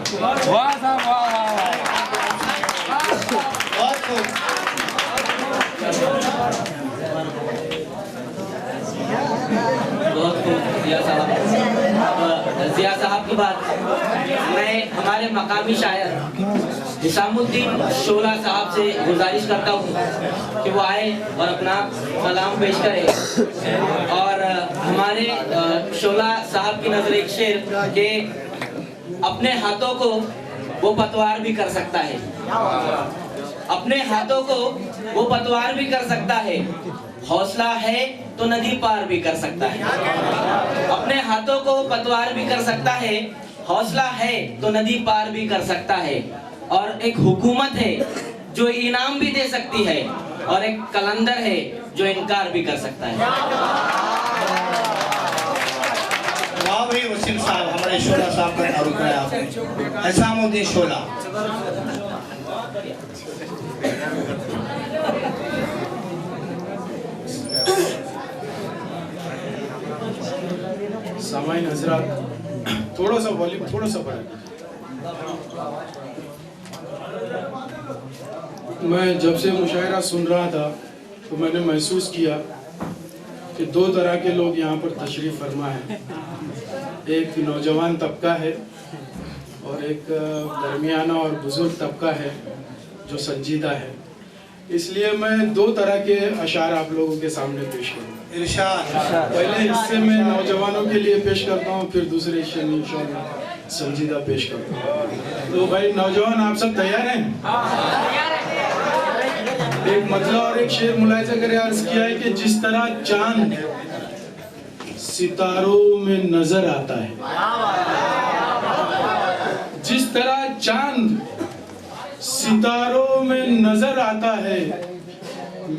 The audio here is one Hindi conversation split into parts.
वाह साहब, वाह वाह वाह। बहुत खूब। बहुत खूब जिया साहब। जिया साहब की बात मैं हमारे मकामी शायर निजामुद्दीन शोला साहब से गुजारिश करता हूँ कि वो आए और अपना कलाम पेश करें। और हमारे शोला साहब की नजर एक शेर के अपने हाथों को वो पतवार भी कर सकता है, अपने हाथों को वो पतवार भी कर सकता है, हौसला है तो नदी पार भी कर सकता है। अपने हाथों को पतवार भी कर सकता है, हौसला है तो नदी पार भी कर सकता है। और एक हुकूमत है जो इनाम भी दे सकती है, और एक कलंदर है जो इनकार भी कर सकता है। वाह भाई वसीम साहब, हमारे शोला साहब का नाम रुक रहा है आपने। निजामुद्दीन शोला। सामाइन हजरात, थोड़ा सा वॉल्यूम थोड़ा सा बढ़ा। मैं जब से मुशायरा सुन रहा था तो मैंने महसूस किया कि दो तरह के लोग यहाँ पर तशरीफ़ फरमा है। एक नौजवान तबका है और एक दरमियाना और बुजुर्ग तबका है जो संजीदा है। इसलिए मैं दो तरह के अशार आप लोगों के सामने पेश करूँगा। इरशाद। पहले हिस्से में नौजवानों के लिए पेश करता हूँ, फिर दूसरे हिस्से में इंशाअल्लाह संजीदा पेश करता हूँ। तो भाई नौजवान आप सब तैयार हैं? एक मतलब और एक शेर मुलाहिजा करें। अर्ज किया है कि जिस तरह चांद सितारों में नजर आता है, जिस तरह चांद सितारों में नजर आता है,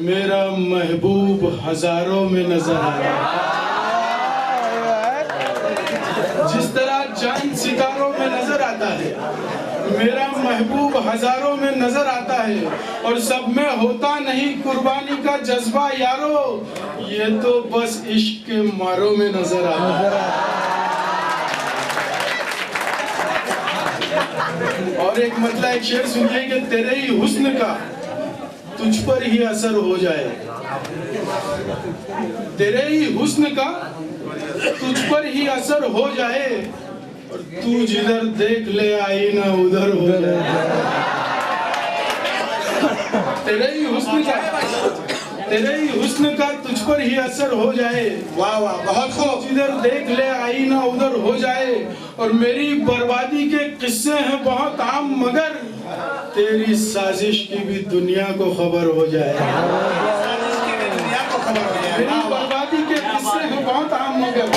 मेरा महबूब हजारों में नजर आता है। जिस तरह चांद सितारों में नजर आता है, मेरा महबूब हजारों में नजर आता है। और सब में होता नहीं कुर्बानी का जज्बा यारो, ये तो बस इश्क के मारों में नजर आता है। और एक मतलब एक शेर सुनिए कि तेरे ही हुस्न का तुझ पर ही असर हो जाए, तेरे ही हुस्न का तुझ पर ही असर हो जाए, और तू जिधर देख ले आईना उधर हो जाए। तेरे ही हुस्न का तुझ पर ही असर हो जाए। वाह वाह, बहुत खूब। जिधर देख ले आईना उधर हो जाए। और मेरी बर्बादी के किस्से हैं बहुत आम, मगर तेरी साजिश की भी दुनिया को खबर हो जाए। मेरी बर्बादी के किस्से हैं बहुत आम, मगर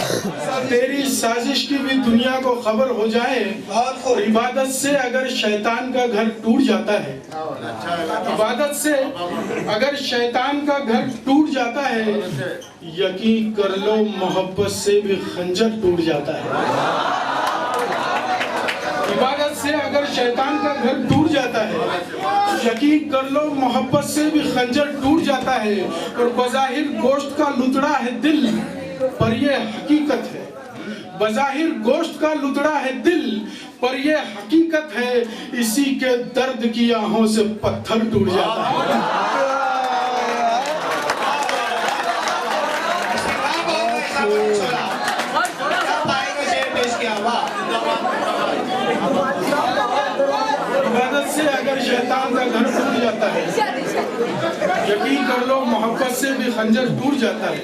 तेरी साजिश की भी दुनिया को खबर हो जाए। और इबादत से अगर शैतान का घर टूट जाता है, इबादत से अगर शैतान का घर टूट जाता है, यकीन कर लो मोहब्बत से भी खंजर टूट जाता है। इबादत से अगर शैतान का घर टूट जाता है, यकीन कर लो मोहब्बत से भी खंजर टूट जाता है। और बज़ाहिर गोश्त का लुतड़ा है दिल, पर ये हकीकत है। बज़ाहिर गोश्त का लुतड़ा है दिल, पर ये हकीकत है। इसी के दर्द की आहों से पत्थर टूट जाता है। इबादत से अगर शैतान का घर टूट जाता है, यकीन कर लो मोहब्बत से भी खंजर टूट जाता है।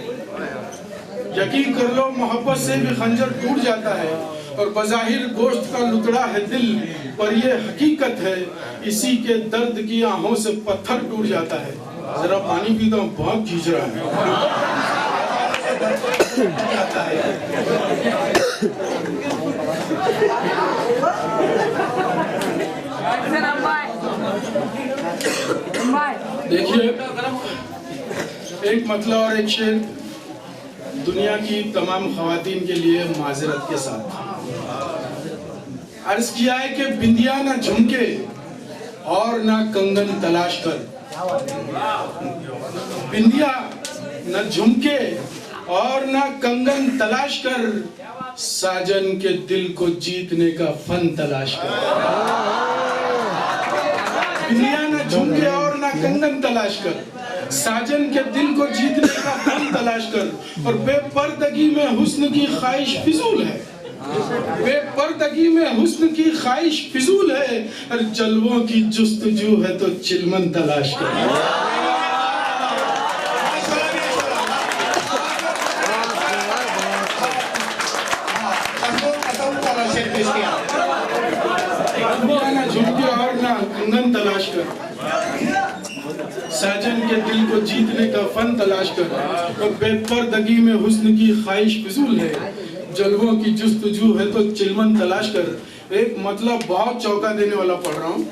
यकीन कर लो मोहब्बत से भी खंजर टूट जाता है। और बज़ाहिर गोश्त का लुतड़ा है दिल, पर ये हकीकत है। इसी के दर्द की आहों से पत्थर टूट जाता है। जरा पानी पीता हूँ, बहुत खींच रहा है। देखिए, एक मतलब और एक शेर दुनिया की तमाम ख़वातीन के लिए माजरत के साथ अर्ज किया है कि बिंदिया ना झुमके और ना कंगन तलाश कर, बिंदिया न झुमके और न कंगन तलाश कर, साजन के दिल को जीतने का फन तलाश कर। दुनिया न झुमके और ना कंगन तलाश कर, साजन के दिल को जीतने का फन तलाश कर। और बेपर्दगी में हुस्न की ख्वाहिश फिजूल है, बेपर्दगी में हुस्न की ख्वाहिश फिजूल है। और जलवों की जुस्तजू है तो चिलमन तलाश कर। ना झुमके और ना कंगन तलाश कर, साजन के दिल को जीतने का फन तलाश कर। और बेपर्दगी में हुस्न की ख्वाहिश फिजूल है, जलवों की जुस्तजू है तो चिलमन तलाश कर। एक मतलब बहुत चौंका देने वाला पढ़ रहा हूँ,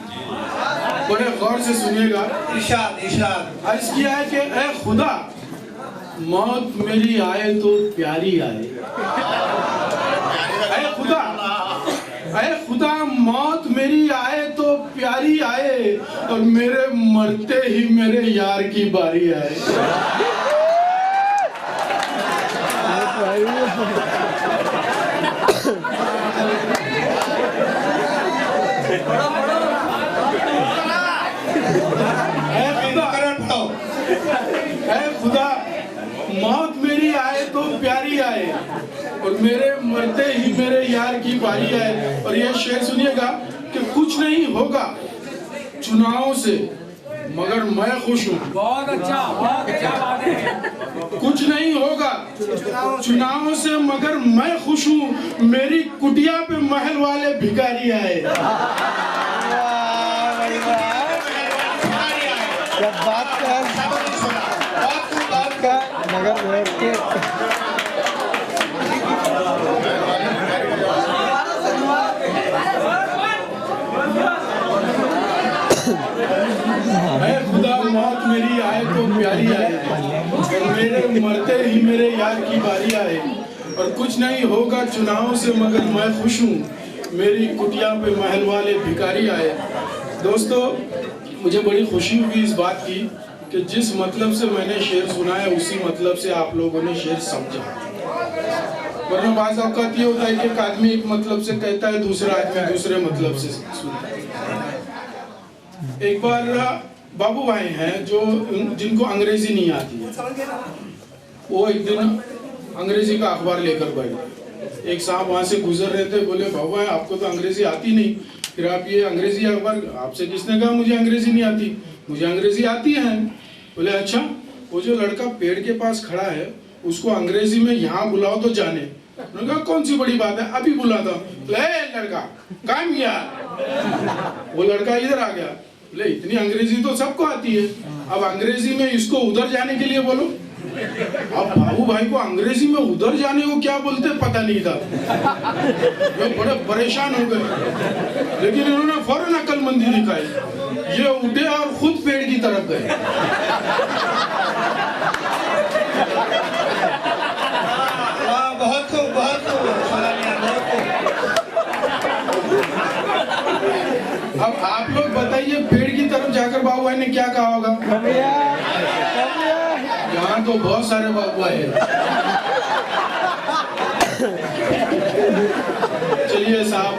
बड़े गौर से सुनिएगा। इरशाद इरशाद अर्ज किया है कि ऐ खुदा मौत मेरी आए तो प्यारी आए। ऐ खुदा मौत मेरी आए तो प्यारी आए, और मेरे मरते ही मेरे यार की बारी आए। ऐ खुदा मौत मेरी आए तो प्यारी आए, और मेरे मरते ही मेरे यार की बारी आए। और ये शेर सुनिएगा कि कुछ नहीं होगा चुनावों से मगर मैं खुश हूँ। बहुत अच्छा बात है। कुछ नहीं होगा चुनावों से मगर मैं खुश हूँ, मेरी कुटिया पे महल वाले भिखारी आए। बात का मगर खुदा मौत मेरी आए तो प्यारी आए, और मेरे मरते ही मेरे यार की बारी आए। और कुछ नहीं होगा चुनावों से मगर मैं खुश हूँ, मेरी कुटिया पे महल वाले भिखारी आए। दोस्तों, मुझे बड़ी खुशी हुई इस बात की कि जिस मतलब से मैंने शेर सुना है उसी मतलब से आप लोगों ने शेर समझा। वरना बाज़ औक़ात ये होता है कि एक आदमी एक मतलब से कहता है, दूसरा आदमी दूसरे मतलब से सुनता है। एक बार बाबू भाई हैं जो जिनको अंग्रेजी नहीं आती है, वो एक दिन अंग्रेजी का अखबार लेकर बैठे। एक साहब वहाँ से गुजर रहे थे, बोले बाबू भाई आपको तो अंग्रेजी आती नहीं, फिर आप ये अंग्रेजी अखबार, आपसे किसने कहा मुझे अंग्रेजी नहीं आती? मुझे अंग्रेजी आती है। बोले अच्छा, वो जो लड़का पेड़ के पास खड़ा है उसको अंग्रेजी में यहाँ बुलाओ तो जाने। उन्होंने कहा कौन सी बड़ी बात है, अभी बुलाता हूँ। लड़का काम किया, वो लड़का इधर आ गया। बोले इतनी अंग्रेजी तो सबको आती है, अब अंग्रेजी में इसको उधर जाने के लिए बोलो। अब बाबू भाई को अंग्रेजी में उधर जाने को क्या बोलते पता नहीं था, वे बड़े परेशान हो गए। लेकिन इन्होंने फौरन अक्लमंदी दिखाई, ये उठे और खुद पेड़ की तरफ गए। बहुत खूब, बहुत खूब। अब आप लोग बताइए, पेड़ की तरफ जाकर बाबू भाई ने क्या कहा होगा? यहाँ तो बहुत सारे बाबू भाई हैं। चलिए साहब,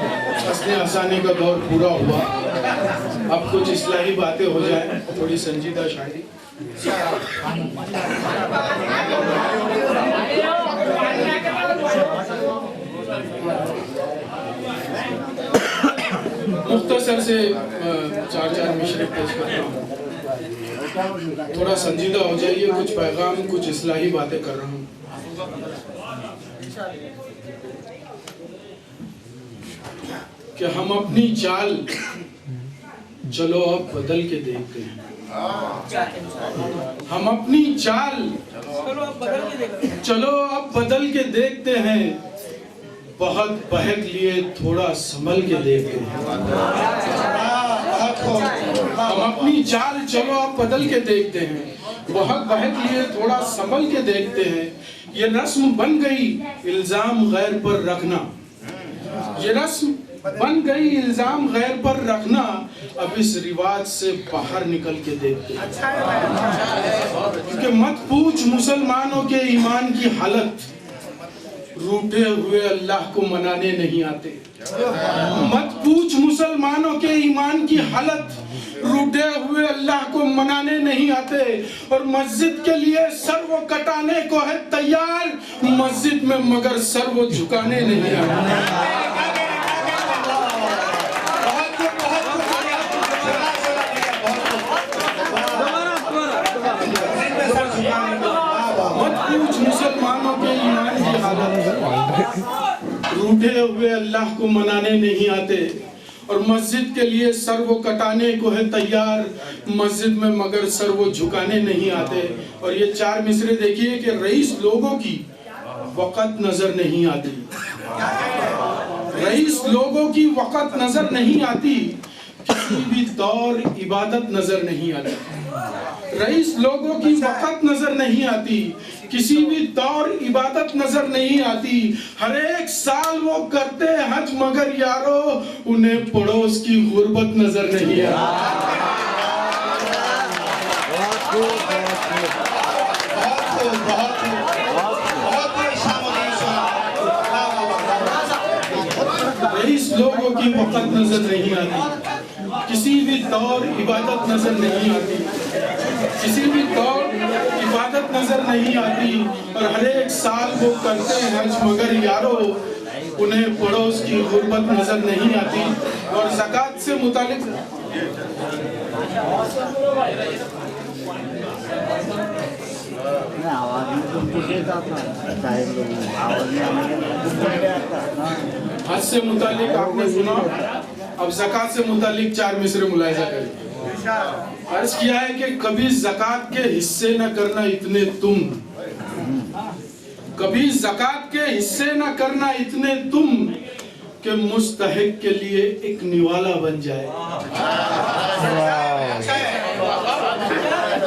हंसने हंसाने का दौर पूरा हुआ, अब कुछ इस्लाही बातें हो जाए, थोड़ी संजीदा शायरी। मुख्तसर से चार मिशरे पेश करता हूँ, थोड़ा संजीदा हो जाइए, कुछ पैगाम कुछ इस्लाही बातें कर रहा हूँ। कि हम अपनी चाल चलो अब बदल के देखते हैं, हम अपनी चाल चलो अब बदल के देखते हैं, बहुत बहक लिए थोड़ा संभल के देखते हैं। हम अपनी चाल चलो अब बदल के देखते हैं, बहुत बहक लिए थोड़ा संभल के देखते हैं। ये रस्म बन गई इल्जाम गैर पर रखना, ये रस्म बन गई इल्जाम गैर पर रखना, अब इस रिवाज से बाहर निकल के देखते हैं। क्योंकि मत पूछ मुसलमानों के ईमान की हालत, रूठे हुए अल्लाह को मनाने नहीं आते। मत पूछ मुसलमानों के ईमान की हालत, रूठे हुए अल्लाह को मनाने नहीं आते और मस्जिद के लिए सर वो कटाने को है तैयार, मस्जिद में मगर सर वो झुकाने नहीं आते। मत पूछ मुसलमानों के ईमान की हालत, रूठे हुए अल्लाह को मनाने नहीं आते और मस्जिद के लिए सर वो कटाने को है तैयार, मस्जिद में मगर सर वो झुकाने नहीं आते। और ये 4 मिसरे देखिए कि रईस लोगों की वक़्त नजर नहीं आती, रईस लोगों की वक़्त नजर नहीं आती, किसी भी दौर इबादत नजर नहीं आती। रईस लोगों की वक़्त नजर नहीं आती, किसी भी दौर इबादत नजर नहीं आती। हर एक साल वो करते हज मगर यारो उन्हें पड़ोस की गुर्बत नजर नहीं आती। रईस लोगों की वक़्त नजर नहीं आती, किसी भी दौर इबादत नजर नहीं आती, किसी भी दौर इबादत नजर नहीं आती और हर एक साल वो करते हैं हज मगर यारो उन्हें पड़ोस की गुर्बत नजर नहीं आती। और ज़कात से मुतालिक हज से मुतालिक आपने सुना, अब ज़कात से मुतालिक 4 मिसरे मुलाहिजा करें। अर्ज किया है कि कभी ज़कात के हिस्से न करना इतने तुम, कभी ज़कात के हिस्से न करना इतने तुम कि मुस्तहिक के लिए एक निवाला बन जाए।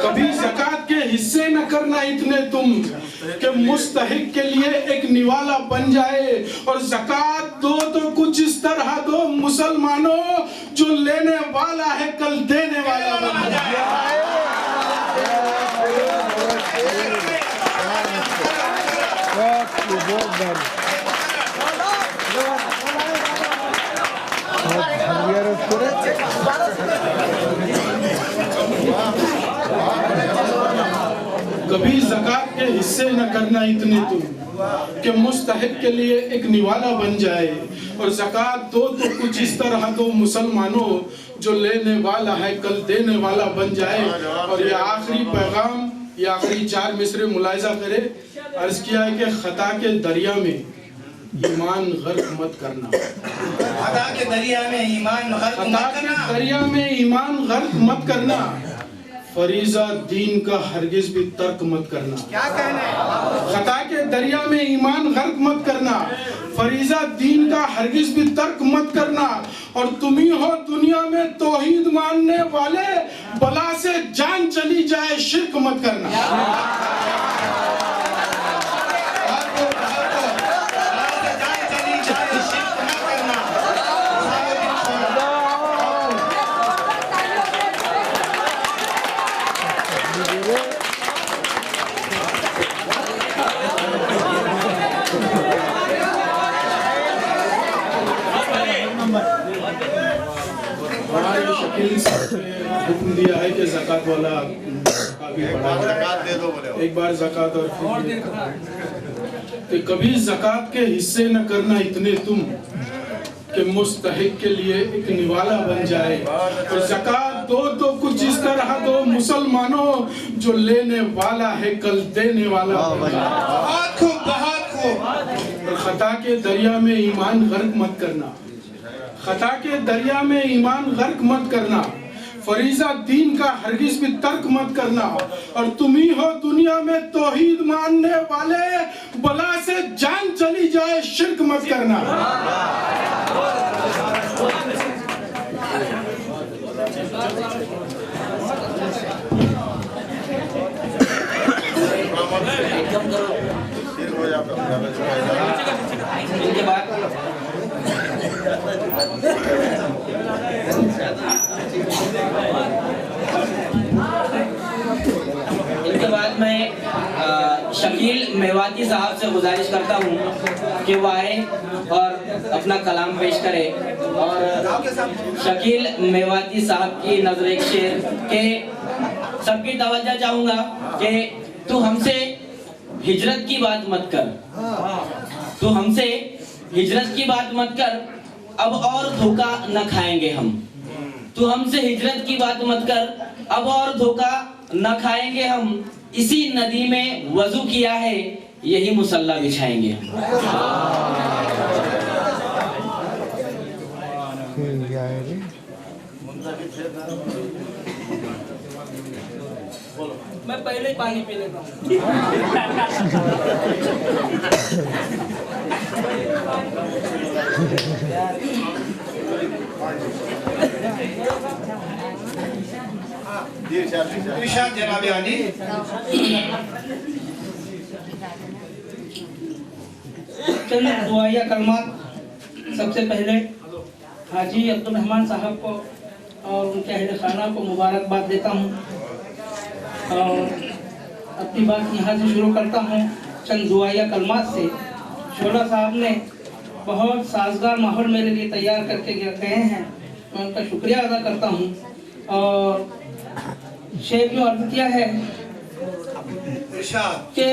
कभी ज़कात के हिस्से न करना इतने तुम कि मुस्तहिक के लिए एक निवाला बन जाए। और ज़कात दो तो कुछ इस तरह दो मुसलमानों, जो लेने वाला है कल देने वाला बन जाए। कभी ज़कात के हिस्से न करना इतने तुम कि मुस्तहिक के लिए एक निवाला बन जाए। और ज़कात दो तो कुछ इस तरह दो मुसलमानों, जो लेने वाला है कल देने वाला बन जाए। और ये आखिरी पैगाम, ये आखिरी 4 मिसरे मुलाहिजा करे। अर्ज किया है कि खता के दरिया में ईमान गर्क मत करना, खता के दरिया में ईमान गर्क मत करना, दरिया में ईमान गर्क मत करना, फरीज़ा दीन का हरगिज भी तर्क मत करना। क्या कहना है? खता के दरिया में ईमान गर्क मत करना, फरीज़ा दीन का हरगिज भी तर्क मत करना। और तुम ही हो दुनिया में तौहीद मानने वाले, बला से जान चली जाए शिर्क मत करना। हुक्म दिया है कि ज़कात वाला काफी बड़ा, एक बार ज़कात और कि कभी ज़कात के हिस्से न करना इतने तुम कि मुस्तहिक के लिए एक निवाला बन जाए। और ज़कात दो तो कुछ इस तरह दो मुसलमानों, जो लेने वाला है कल देने वाला बन जाए। बहुत खूब, बहुत खूब। और खता के दरिया में ईमान गर्क मत करना, खता के दरिया में ईमान गर्क मत करना, फरीज़ा दीन का हरगिज भी तर्क मत करना। और तुम ही हो दुनिया में तौहीद मानने वाले, बला से जान चली जाए शिर्क मत करना। इनके बाद मैं शकील मेवाती साहब से गुजारिश करता हूँ कि वो आए और अपना कलाम पेश करे। और शकील मेवाती साहब की नजर एक शेर के सबकी तवज्जो चाहूँगा कि तू हमसे हिजरत की बात मत कर, तू हमसे हिजरत की बात मत कर, अब और धोखा न खाएंगे हम। तू हमसे हिजरत की बात मत कर, अब और धोखा न खाएंगे हम। इसी नदी में वजू किया है, यही मुसल्ला बिछाएंगे हम। मैं पहले ही पानी पी लेता हूँ। इरशाद जनाब हाजी। चंद दुआया कलमात। सबसे पहले हाजी अब्दुल रहमान साहब को और उनके अहले खाना को मुबारकबाद देता हूँ और अपनी बात यहाँ से शुरू करता हूँ चंद दुआया कलमात से। शोला साहब ने बहुत साजगार माहौल मेरे लिए तैयार करके गए हैं, मैं उनका शुक्रिया अदा करता हूँ। और शेख ने अर्ज किया है कि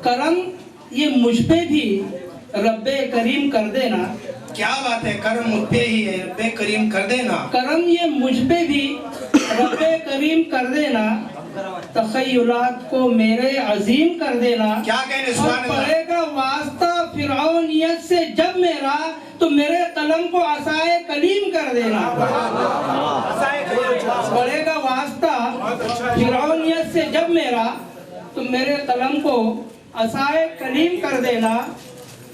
करम ये मुझ पे भी रब्बे करीम कर देना। क्या बात है, करम मुझ पे ही है, रब्बे करीम कर देना। करम ये मुझ पे भी रब्बे करीम कर देना, तखय्युलात को मेरे अजीम कर देना। क्या कहने, और सुभान अल्लाह। पड़ेगा वास्ता फिरौनियत से जब मेरा, तो मेरे कलम को असाए कलीम कर देना। पड़ेगा वास्ता फिरौनियत से जब मेरा, तो मेरे कलम को असाए कलीम कर देना।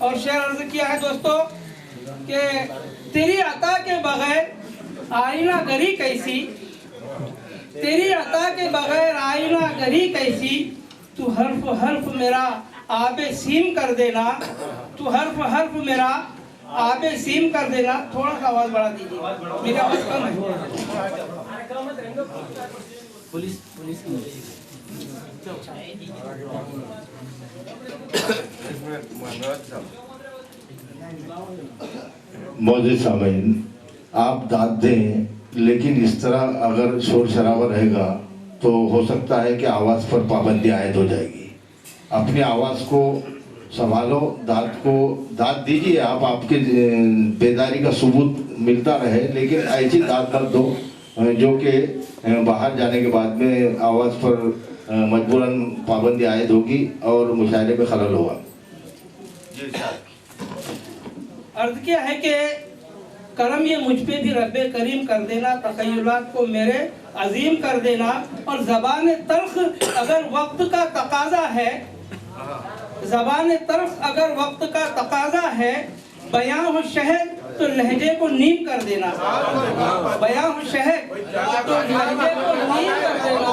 और शेर अर्ज किया है दोस्तों कि तेरी अता के बगैर आईना गरी कैसी, तेरी अता के बगैर आईना गरी कैसी। तू हर्फ हर्फ मेरा आबे सीम कर देना, तू हर्फ हर्फ मेरा आबे सीम कर देना। थोड़ा सा आवाज बढ़ा दीजिए, मेरी आवाज कम है। मौजूद सामीन, आप दाद दें, लेकिन इस तरह अगर शोर शराबा रहेगा तो हो सकता है कि आवाज़ पर पाबंदी आयद हो जाएगी। अपनी आवाज़ को संभालो, दाद दीजिए आप, आपके बेदारी का सबूत मिलता रहे, लेकिन ऐसी दाद मत दो जो कि बाहर जाने के बाद में आवाज़ पर मजबूरन पाबंदी आयद होगी और मुशायरे में खलल होगा। अर्ज किया है कि करम ये मुझ पे भी रब्बे करीम कर देना, तखय्युलात को मेरे अजीम कर देना। और ज़बान तल्ख अगर वक्त का तकाजा है, ज़बान तल्ख अगर वक्त का तकाजा है, बयां हो शहद तो लहजे को नीम कर देना। बयां हो शहद तो लहजे को नीम कर देना।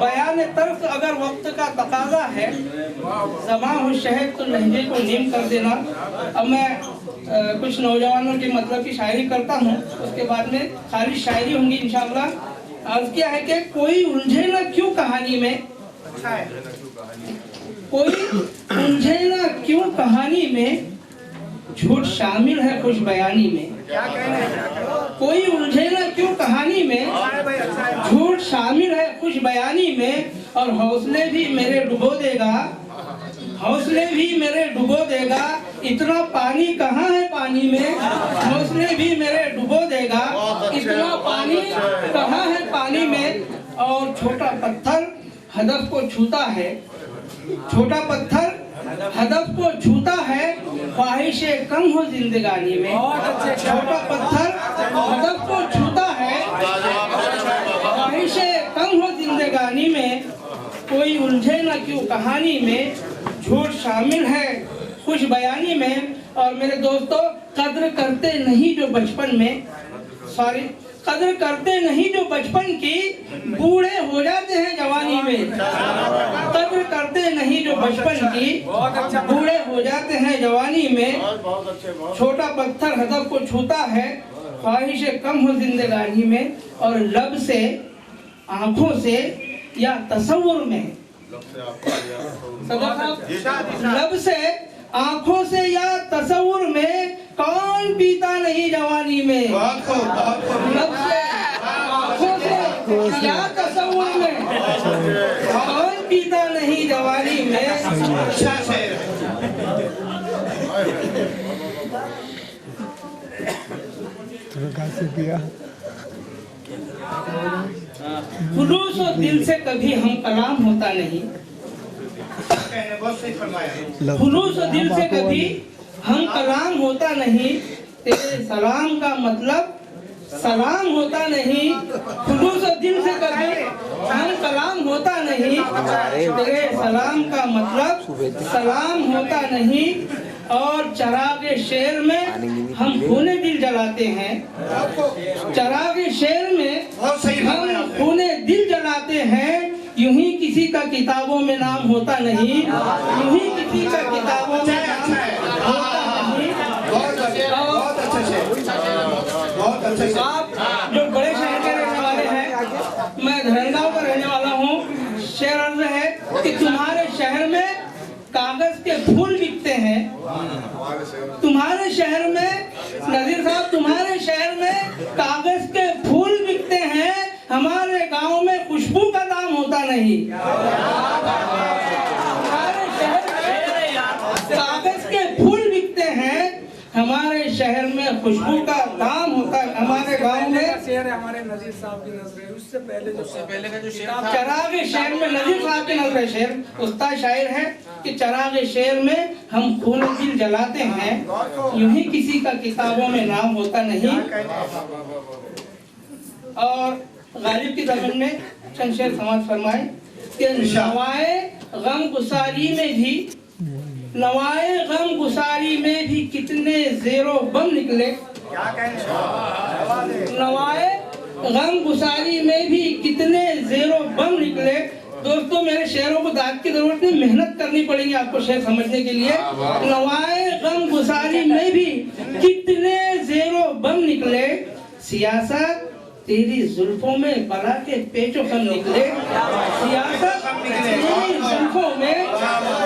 बयान तल्ख अगर वक्त का तकाजा है, ज़बान हो शहद तो लहजे को नीम कर देना। अब मैं कुछ नौजवानों के मतलब की शायरी करता हूँ, उसके बाद में खाली शायरी होंगी इंशाअल्लाह। अर्ज किया है कि कोई उलझे ना क्यों कहानी में, कोई उलझे ना क्यों कहानी में, झूठ शामिल है खुश बयानी में। कोई उलझे ना क्यों कहानी में, झूठ शामिल है खुश बयानी में। और हौसले भी मेरे डुबो देगा, हौसले भी मेरे डुबो देगा। इतना पानी कहाँ है पानी में, हौसले भी मेरे डुबो देगा। इतना पानी कहाँ है पानी में। और छोटा पत्थर हदफ को छूता है, छोटा पत्थर हदफ को छूता है, ख्वाहिशें कम हो जिंदगानी में। छोटा पत्थर हदफ को छूता है, ख्वाहिशें कम हो जिंदगानी में। कोई उलझे न क्यों कहानी में, झूठ शामिल है खुश बयानी में। और मेरे दोस्तों, कद्र करते नहीं जो बचपन में, कद्र करते नहीं जो बचपन की, बूढ़े हो जाते हैं जवानी में। कद्र करते नहीं जो बचपन की, बूढ़े हो जाते हैं जवानी में। छोटा पत्थर हदफ को छूता है, ख्वाहिशें कम हो जिंदगानी में। और लब से, आंखों से या तसव्वुर में लब से आंखों से या तस्वुर में कौन पीता नहीं जवानी में। बहुत खूब, बहुत खूब। लब से आंखों से या तस्वुर में कौन पीता नहीं जवानी में। अच्छा शेर। कैसे किया खुलूस और दिल से कभी हम कलाम होता नहीं। बहुत सही फरमाया। खुलूस और दिल से कभी हम कलाम होता नहीं। तेरे सलाम का मतलब सलाम होता नहीं। खुलूस और दिल से कभी हम कलाम होता नहीं। तेरे सलाम का मतलब सलाम होता नहीं। और चरागे शेर में हम खूने दिल जलाते हैं। चरागे शेर में बहुत सही हम फरमाया। खूने दिल जलाते हैं। यूं ही किसी का किताबों में नाम होता नहीं। यूं ही किसी का किताबों में नाम होता नहीं। बहुत अच्छा, बहुत अच्छा शेर, बहुत अच्छा शेर। आप जो बड़े शहर के रहने वाले हैं, मैं धरनगांव का रहने वाला हूँ। शेर अर्ज है कि तुम्हारे शहर में कागज के फूल बिकते हैं। तुम्हारे शहर में नजीर साहब, तुम्हारे शहर में कागज के फूल बिकते हैं। हमारे गांव में खुशबू का दाम होता नहीं। हमारे शहर में कागज के फूल बिकते हैं। हमारे शहर में खुशबू का दाम होता है। हमारे गांव में शेर है हमारे नजीर साहब की नजर। उससे पहले का जो शेर था, चरागे शेर में नजीर साहब के नजर शेर उस्ताद शायर है कि चरागे शेर में हम खून दिल जलाते हैं। यूं ही किसी का किताबों में नाम होता नहीं। और गालिब की जबान में चंद शेर समाज फरमाए कि नवाए गम गुसारी में भी, नवाए गम गुसारी में भी कितने जेरो बम निकले। नवाए गम गुसारी में भी कितने जेरो बम निकले। दोस्तों, मेरे शेरों को दाद की जरूरत नहीं, मेहनत करनी पड़ेगी आपको शेर समझने के लिए। नवाए गम गुसारी में भी कितने जेरो बम निकले। सियासत तेरी जुल्फों में बला के पेचो कम निकले। सियासत तेरी जुल्फों में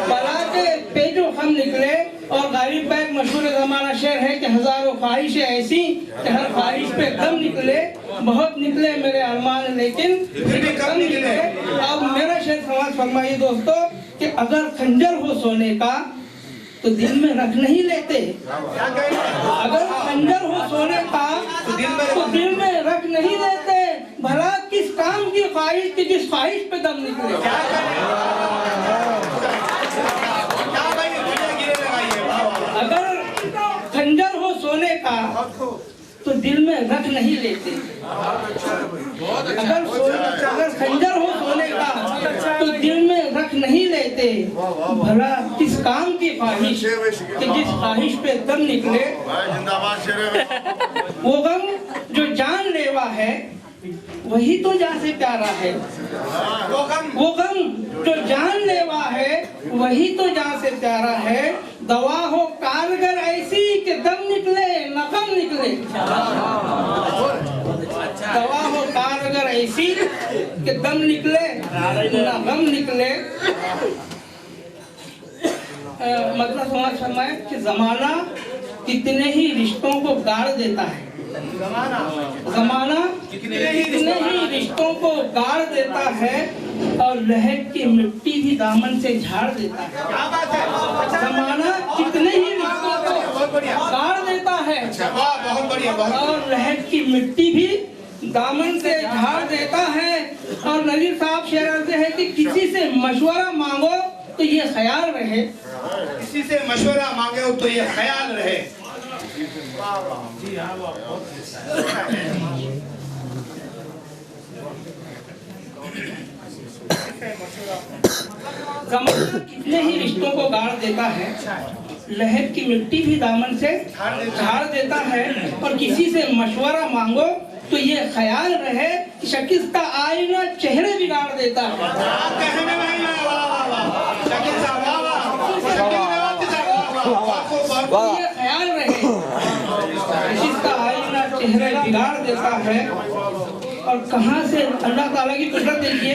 बला के पेचो कम निकले। और गालिब का एक मशहूर जमाना शेर है कि हजारों ख्वाहिशें ऐसी कि हर ख्वाहिश पे दम निकले। बहुत निकले मेरे अरमान लेकिन फिर भी कम निकले। अब मेरा शेर समाज फरमाइए दोस्तों कि अगर खंजर हो सोने का तो दिल में रख नहीं लेते। अगर खंजर हो सोने का तो दिल में रख नहीं लेते। भला किस काम की ख्वाहिश की जिस ख्वाहिश पे दम निकले। अगर खंजर हो सोने का तो दिल में रख नहीं लेते। अगर खंजर हो सोने का तो दिल में रख नहीं लेते। भला किस काम की ख्वाहिश कि जिस ख्वाहिश पे दम निकले। वो गम जो जानलेवा है वही तो जान से प्यारा है। वो गम जो जानलेवा है वही तो जान से प्यारा है। दवा हो कारगर ऐसी कि दम निकले न गम निकले। दवा हो कारगर ऐसी कि दम निकले न गम निकले। मतलब समझ फरमाए कि जमाना कितने ही रिश्तों को गाड़ देता है। जमाना कितने ही रिश्तों को गाड़ देता है। और लहर की मिट्टी भी दामन से झाड़ देता है। जमाना कितने ही रिश्तों को गाड़ देता है। बहुत बढ़िया, और लहर की मिट्टी भी दामन से झाड़ देता है। और नजीर साहब शेर से है कि किसी से मशवरा मांगो तो ये ख्याल रहे। किसी से मशवरा मांगे हो तो ये ख्याल रहे। जमाना कितने ही रिश्तों को गाड़ देता है। लहर की मिट्टी भी दामन से झाड़ देता है। और किसी से मशवरा मांगो तो ये ख्याल रहे कि शकिस्ता आईना चेहरे बिगाड़ देता है। ये ख्याल रहे शकिस्ता आईना चेहरे बिगाड़ देता है। और कहां से अल्लाह ताला की कुदरत देखिए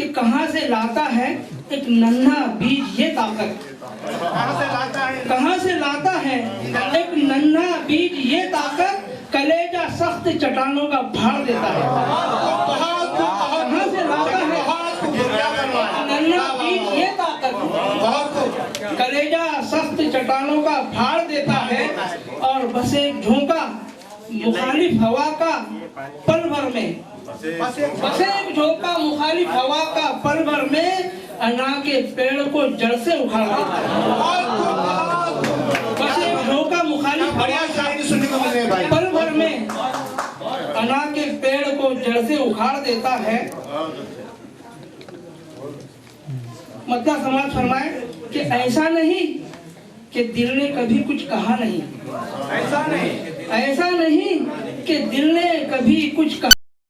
कि कहाँ से लाता है एक नन्हा बीज ये ताकत, कहाँ से लाता है एक नन्हा बीज ये ताकत, कलेजा सख्त चट्टानों का फाड़ देता है। कहाँ से लाता है नन्हा बीज ये ताकत, कलेजा सख्त चट्टानों का फाड़ देता है, और बस एक झोंका मुखालिफ हवा का पल भर में, बस एक झोंका मुखालिफ हवा का पल भर में अना के पेड़ को जड़ से उखाड़ देता है। बस एक झोंका मुखालिफ हवा का पल भर में अना के पेड़ को जड़ से उखाड़ देता है। मतलब समाज फरमाए कि ऐसा नहीं कि दिल ने कभी कुछ कहा नहीं, ऐसा नहीं कि दिल ने कभी कुछ कहा